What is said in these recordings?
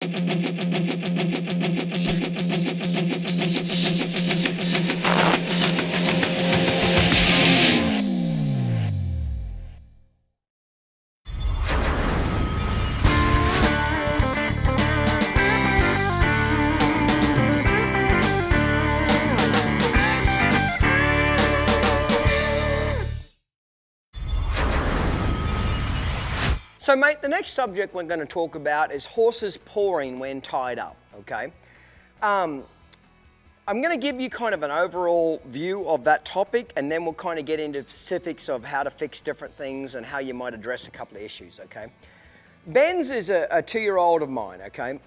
So mate, the next subject we're going to talk about is horses pawing when tied up, okay? I'm going to give you kind of an overall view of that topic, and then we'll kind of get into specifics of how to fix different things and how you might address a couple of issues, okay? Ben's is a 2-year-old of mine, okay?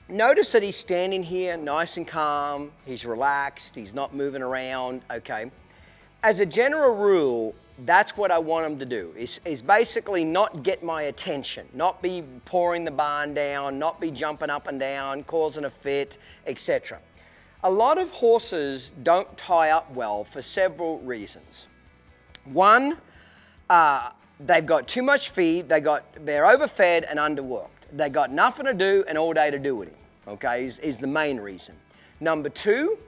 Notice that he's standing here nice and calm, he's relaxed, he's not moving around, okay? As a general rule, that's what I want him to do, is basically not get my attention, not be pouring the barn down, not be jumping up and down, causing a fit, etc. A lot of horses don't tie up well for several reasons. One, they've got too much feed, they're overfed and underworked. They got nothing to do and all day to do with him, okay, is the main reason. Number two,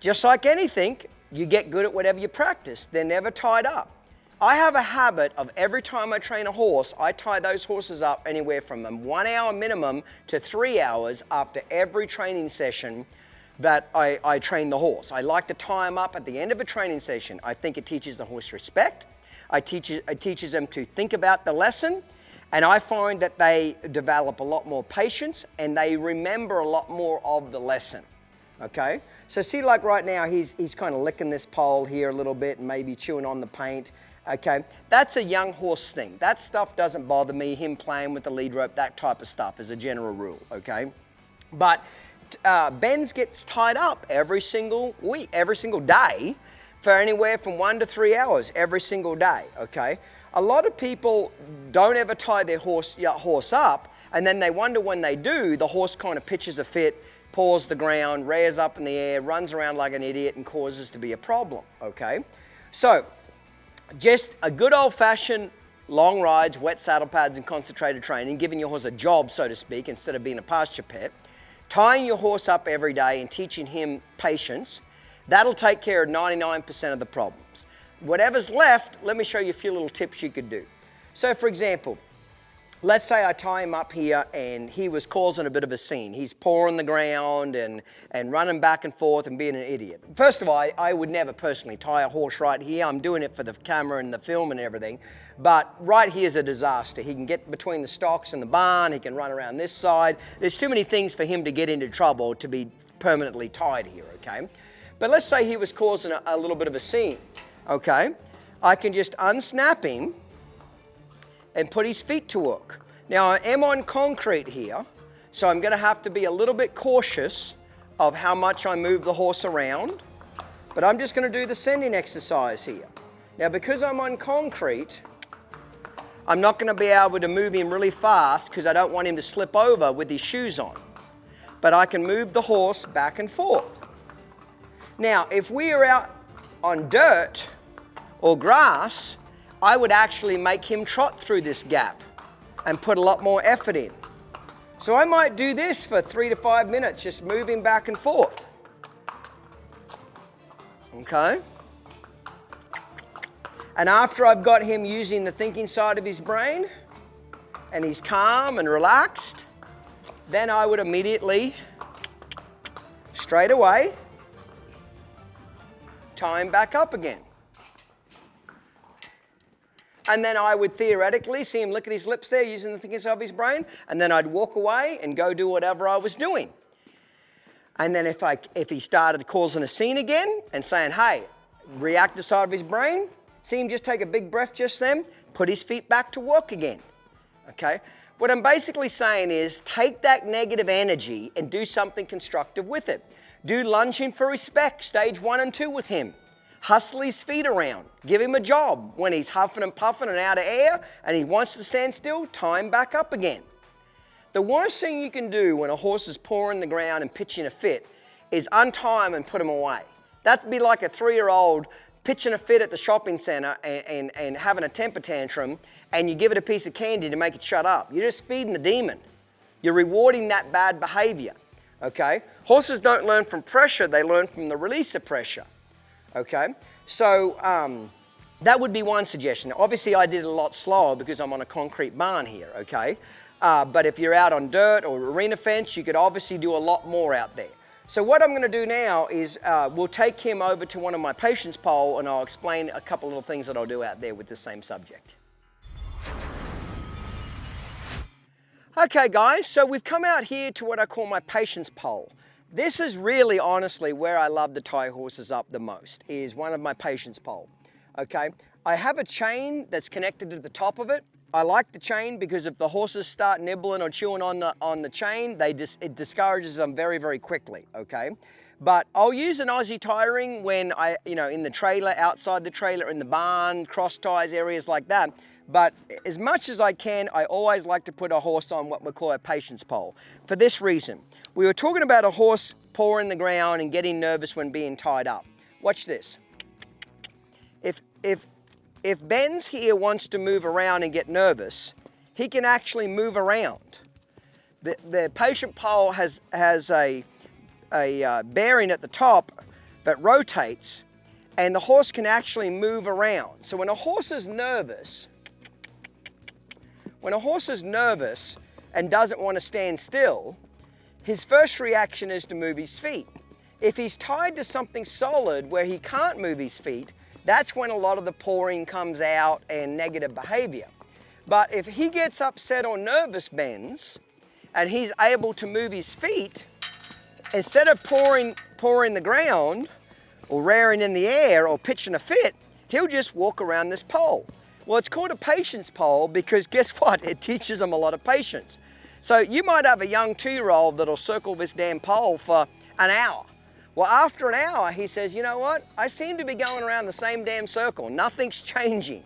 just like anything, you get good at whatever you practice. They're never tied up. I have a habit of every time I train a horse, I tie those horses up anywhere from a 1 hour minimum to 3 hours after every training session that I train the horse. I like to tie them up at the end of a training session. I think it teaches the horse respect. It teaches them to think about the lesson, and I find that they develop a lot more patience and they remember a lot more of the lesson, okay? So see, like right now, he's kind of licking this pole here a little bit and maybe chewing on the paint. Okay, that's a young horse thing. That stuff doesn't bother me, him playing with the lead rope, that type of stuff is a general rule, okay? But Ben's gets tied up every single week, every single day for anywhere from 1 to 3 hours every single day, okay? A lot of people don't ever tie their horse up, and then they wonder when they do, the horse kind of pitches a fit, paws the ground, rears up in the air, runs around like an idiot and causes to be a problem, okay? So, just a good old-fashioned long rides, wet saddle pads and concentrated training, giving your horse a job, so to speak, instead of being a pasture pet, tying your horse up every day and teaching him patience, that'll take care of 99% of the problems. Whatever's left, let me show you a few little tips you could do. So for example, let's say I tie him up here and he was causing a bit of a scene. He's pawing the ground and running back and forth and being an idiot. First of all, I would never personally tie a horse right here. I'm doing it for the camera and the film and everything. But right here is a disaster. He can get between the stocks and the barn. He can run around this side. There's too many things for him to get into trouble to be permanently tied here, okay? But let's say he was causing a little bit of a scene, okay? I can just unsnap him and put his feet to work. Now I am on concrete here, so I'm going to have to be a little bit cautious of how much I move the horse around, but I'm just going to do the sending exercise here. Now because I'm on concrete, I'm not going to be able to move him really fast because I don't want him to slip over with his shoes on, but I can move the horse back and forth. Now if we are out on dirt or grass, I would actually make him trot through this gap and put a lot more effort in. So I might do this for 3 to 5 minutes, just moving back and forth. Okay? And after I've got him using the thinking side of his brain, and he's calm and relaxed, then I would immediately, straight away, tie him back up again. And then I would theoretically see him lick at his lips there using the thinking side of his brain, and then I'd walk away and go do whatever I was doing. And then if he started causing a scene again and saying, hey, reactive side of his brain, see him just take a big breath just then, put his feet back to work again, okay? What I'm basically saying is take that negative energy and do something constructive with it. Do lunging for respect, stage 1 and 2 with him. Hustle his feet around, give him a job. When he's huffing and puffing and out of air and he wants to stand still, tie him back up again. The worst thing you can do when a horse is pawing the ground and pitching a fit is untie him and put him away. That'd be like a 3-year-old pitching a fit at the shopping center and having a temper tantrum, and you give it a piece of candy to make it shut up. You're just feeding the demon. You're rewarding that bad behavior, okay? Horses don't learn from pressure, they learn from the release of pressure, okay? So that would be one suggestion. Obviously, I did it a lot slower because I'm on a concrete barn here, okay? But if you're out on dirt or arena fence, you could obviously do a lot more out there. So what I'm going to do now is we'll take him over to one of my patients' pole and I'll explain a couple little things that I'll do out there with the same subject. Okay guys, so we've come out here to what I call my patient's pole. This is really honestly where I love to tie horses up the most, is one of my patient's pole. Okay, I have a chain that's connected to the top of it. I like the chain because if the horses start nibbling or chewing on the chain, it discourages them very, very quickly, okay? But I'll use an Aussie tie ring when in the trailer, outside the trailer, in the barn, cross ties, areas like that. But as much as I can, I always like to put a horse on what we call a patient's pole. For this reason, we were talking about a horse pawing the ground and getting nervous when being tied up. Watch this. If Ben's here wants to move around and get nervous, he can actually move around. The patient pole has a bearing at the top that rotates, and the horse can actually move around. So when a horse is nervous and doesn't want to stand still, his first reaction is to move his feet. If he's tied to something solid where he can't move his feet, that's when a lot of the pawing comes out and negative behavior. But if he gets upset or nervous, Ben's, and he's able to move his feet, instead of pawing the ground or rearing in the air or pitching a fit, he'll just walk around this pole. Well, it's called a patience pole because guess what? It teaches them a lot of patience. So you might have a young 2-year-old that'll circle this damn pole for an hour. Well, after an hour, he says, you know what? I seem to be going around the same damn circle. Nothing's changing.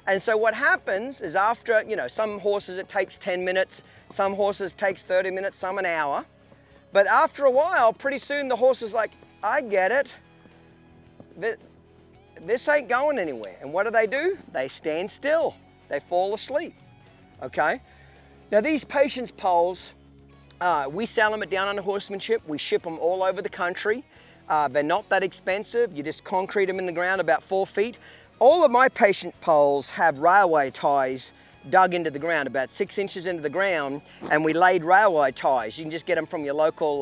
And so what happens is after, some horses it takes 10 minutes, some horses takes 30 minutes, some an hour. But after a while, pretty soon the horse is like, I get it. This ain't going anywhere. And what do? They stand still. They fall asleep, okay? Now these patience poles, we sell them at Downunder Horsemanship. We ship them all over the country. They're not that expensive. You just concrete them in the ground about 4 feet. All of my patient poles have railway ties dug into the ground, about 6 inches into the ground, and we laid railway ties. You can just get them from your local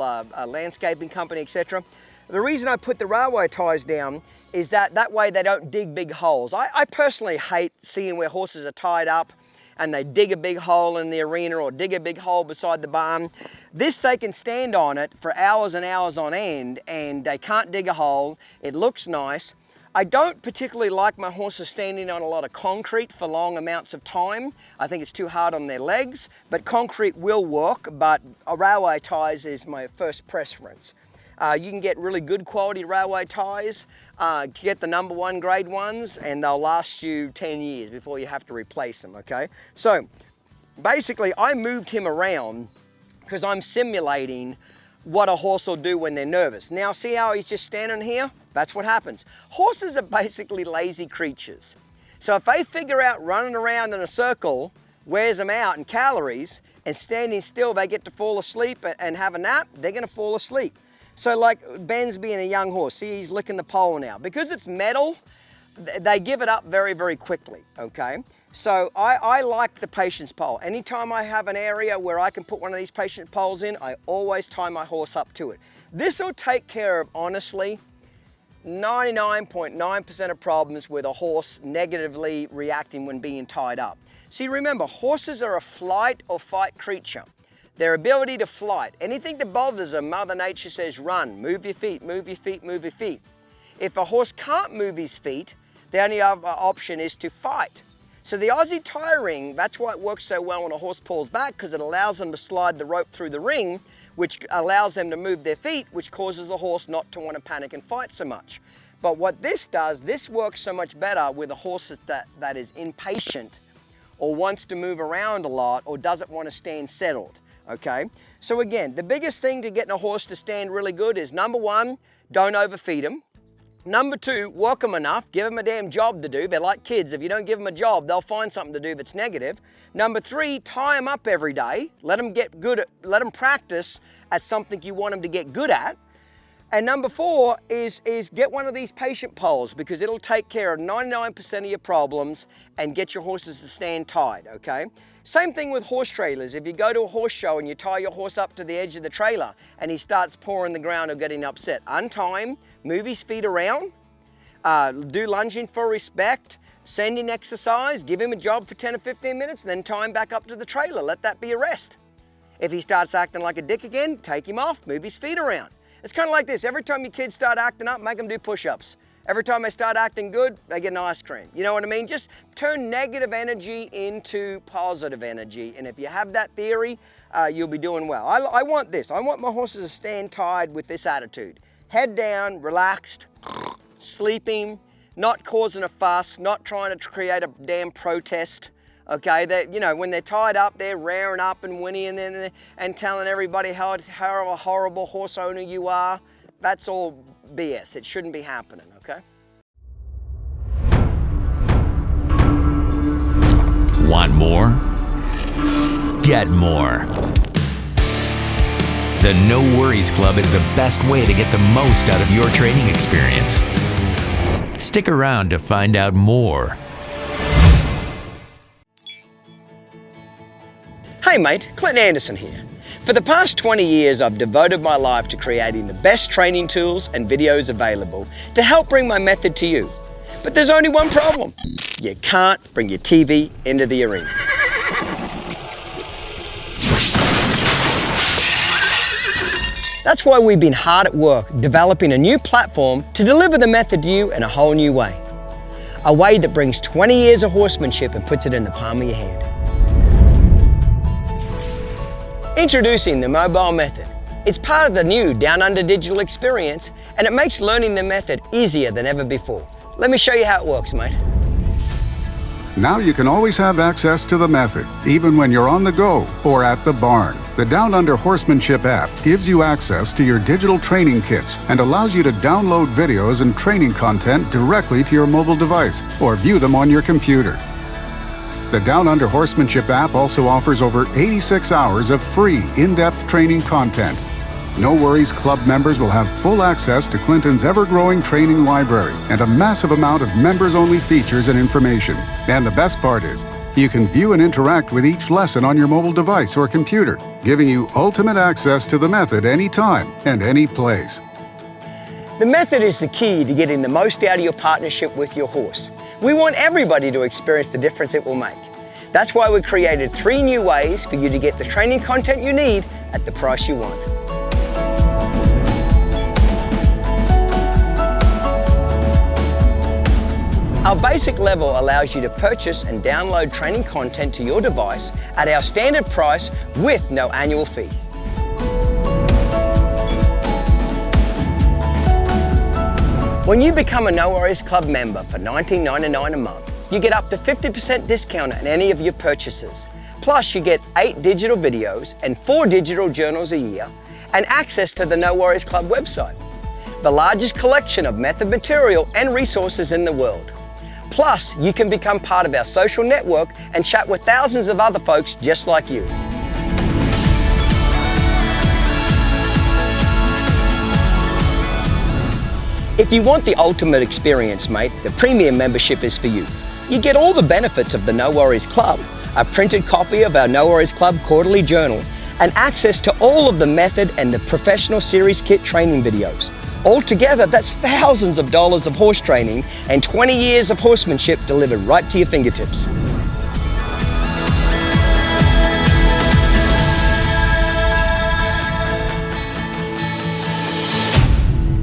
landscaping company, etc. The reason I put the railway ties down is that way they don't dig big holes. I personally hate seeing where horses are tied up and they dig a big hole in the arena or dig a big hole beside the barn. This, they can stand on it for hours and hours on end and they can't dig a hole. It looks nice. I don't particularly like my horses standing on a lot of concrete for long amounts of time. I think it's too hard on their legs, but concrete will work, but railway ties is my first preference. You can get really good quality railway ties, get the #1 grade ones, and they'll last you 10 years before you have to replace them, okay? So basically I moved him around because I'm simulating what a horse will do when they're nervous. Now see how he's just standing here? That's what happens. Horses are basically lazy creatures. So if they figure out running around in a circle wears them out in calories, and standing still they get to fall asleep and have a nap, they're gonna fall asleep. So like Ben's being a young horse, see he's licking the pole now. Because it's metal, they give it up very, very quickly, okay? So I like the patience pole. Anytime I have an area where I can put one of these patient poles in, I always tie my horse up to it. This will take care of, honestly, 99.9% of problems with a horse negatively reacting when being tied up. See, remember, horses are a flight or fight creature. Their ability to flight, anything that bothers them, Mother Nature says run, move your feet, move your feet, move your feet. If a horse can't move his feet, the only other option is to fight. So the Aussie tie ring, that's why it works so well when a horse pulls back, because it allows them to slide the rope through the ring, which allows them to move their feet, which causes the horse not to want to panic and fight so much. But what this does, this works so much better with a horse that is impatient or wants to move around a lot or doesn't want to stand settled. Okay, so again, the biggest thing to getting a horse to stand really good is #1, don't overfeed him. Number 2, work them enough, give them a damn job to do. They're like kids. If you don't give them a job, they'll find something to do that's negative. Number 3, tie them up every day. Let them practice at something you want them to get good at. And number 4 is get one of these patient poles, because it'll take care of 99% of your problems and get your horses to stand tied, okay? Same thing with horse trailers. If you go to a horse show and you tie your horse up to the edge of the trailer and he starts pawing the ground or getting upset, untie him, move his feet around, do lunging for respect, send him exercise, give him a job for 10 or 15 minutes, then tie him back up to the trailer. Let that be a rest. If he starts acting like a dick again, take him off, move his feet around. It's kind of like this. Every time your kids start acting up, make them do push-ups. Every time they start acting good, they get an ice cream. You know what I mean? Just turn negative energy into positive energy. And if you have that theory, you'll be doing well. I want this. I want my horses to stand tied with this attitude. Head down, relaxed, sleeping, not causing a fuss, not trying to create a damn protest. Okay, that, you know, when they're tied up, they're rearing up and whinnying and telling everybody how a horrible horse owner you are. That's all BS. It shouldn't be happening, okay? Want more? Get more. The No Worries Club is the best way to get the most out of your training experience. Stick around to find out more. Hey mate, Clint Anderson here. For the past 20 years, I've devoted my life to creating the best training tools and videos available to help bring my method to you. But there's only one problem. You can't bring your TV into the arena. That's why we've been hard at work developing a new platform to deliver the method to you in a whole new way. A way that brings 20 years of horsemanship and puts it in the palm of your hand. Introducing the mobile method. It's part of the new Downunder digital experience, and it makes learning the method easier than ever before. Let me show you how it works, mate. Now you can always have access to the method, even when you're on the go or at the barn. The Downunder Horsemanship app gives you access to your digital training kits and allows you to download videos and training content directly to your mobile device or view them on your computer. The Downunder Horsemanship app also offers over 86 hours of free, in-depth training content. No Worries Club members will have full access to Clinton's ever-growing training library and a massive amount of members-only features and information. And the best part is, you can view and interact with each lesson on your mobile device or computer, giving you ultimate access to the method anytime and any place. The method is the key to getting the most out of your partnership with your horse. We want everybody to experience the difference it will make. That's why we created 3 new ways for you to get the training content you need at the price you want. Our basic level allows you to purchase and download training content to your device at our standard price with no annual fee. When you become a No Worries Club member for $19.99 a month, you get up to 50% discount on any of your purchases. Plus, you get 8 digital videos and 4 digital journals a year, and access to the No Worries Club website, the largest collection of method material and resources in the world. Plus, you can become part of our social network and chat with thousands of other folks just like you. If you want the ultimate experience, mate, the premium membership is for you. You get all the benefits of the No Worries Club, a printed copy of our No Worries Club quarterly journal, and access to all of the method and the professional series kit training videos. Altogether, that's thousands of dollars of horse training and 20 years of horsemanship delivered right to your fingertips.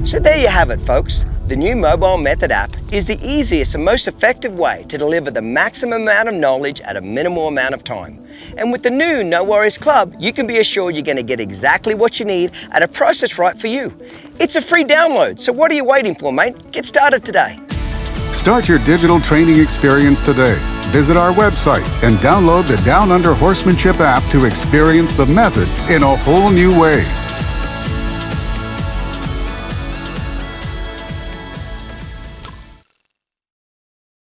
So there you have it, folks. The new mobile method app is the easiest and most effective way to deliver the maximum amount of knowledge at a minimal amount of time. And with the new No Worries Club, you can be assured you're going to get exactly what you need at a price that's right for you. It's a free download, so what are you waiting for, mate? Get started today. Start your digital training experience today. Visit our website and download the Downunder Horsemanship app to experience the method in a whole new way.